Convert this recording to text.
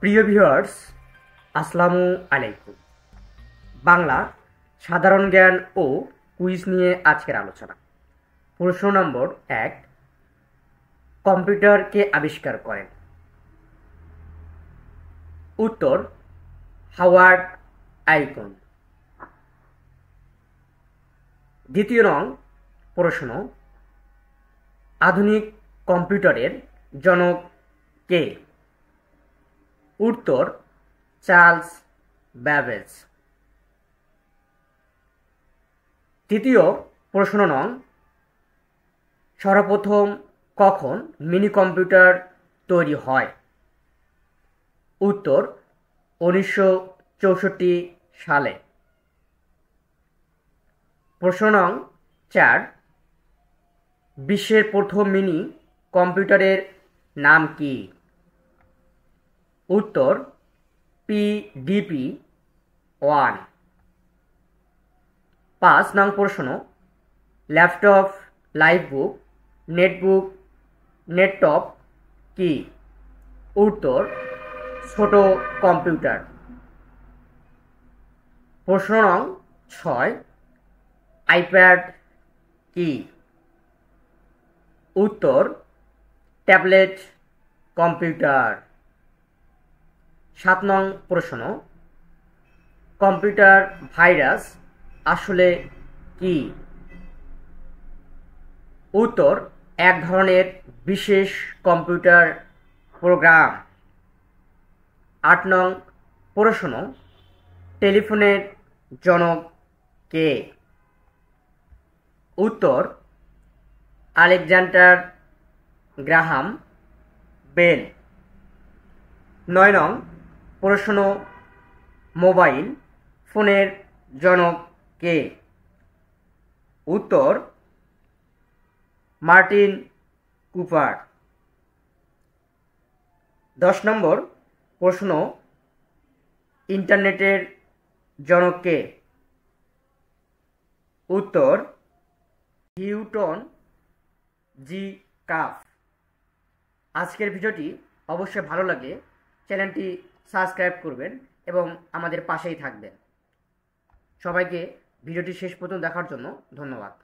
প্রিয় ভিউয়ার্স, আসসালামু আলাইকুম। বাংলা সাধারণ জ্ঞান ও কুইজ নিয়ে আজকের আলোচনা। প্রশ্ন নম্বর 1, কম্পিউটার কে আবিষ্কার করেন? উত্তর, হাওয়ার্ড আইকন। দ্বিতীয় নং প্রশ্ন, আধুনিক কম্পিউটারের জনক কে? উত্তর, চার্লস ব্যাবেজ। তৃতীয় প্রশ্ন নং, সর্বপ্রথম কখন মিনি কম্পিউটার তৈরি হয়? উত্তর, 1964 সালে। প্রশ্ন নং 4, বিশ্বের প্রথম মিনি কম্পিউটারের নাম কি? উত্তর, PDP-1। 5 নং প্রশ্ন, ল্যাপটপ, লাইটবুক, নেটবুক, নেটটপ কি? উত্তর, ছোট কম্পিউটার। প্রশ্ন নং 6, আইপ্যাড কি? উত্তর, ট্যাবলেট কম্পিউটার। 7 নং প্রশ্ন, কম্পিউটার ভাইরাস আসলে কি? উত্তর, এক ধরনের বিশেষ কম্পিউটার প্রোগ্রাম। 8 নং প্রশ্ন, টেলিফোনের জনক কে? উত্তর, আলেকজান্ডার গ্রাহাম বেল। 9 নং প্রশ্ন, মোবাইল ফোনের জনক কে? উত্তর, মার্টিন কুপার। 10 নম্বর প্রশ্ন, ইন্টারনেটের জনক কে? উত্তর, হিউটন জি কাফ। আজকের ভিডিওটি অবশ্যই ভালো লাগে, চ্যানেলটি সাবস্ক্রাইব করবেন এবং আমাদের পাশেই থাকবেন। সবাইকে ভিডিওটি শেষ পর্যন্ত দেখার জন্য ধন্যবাদ।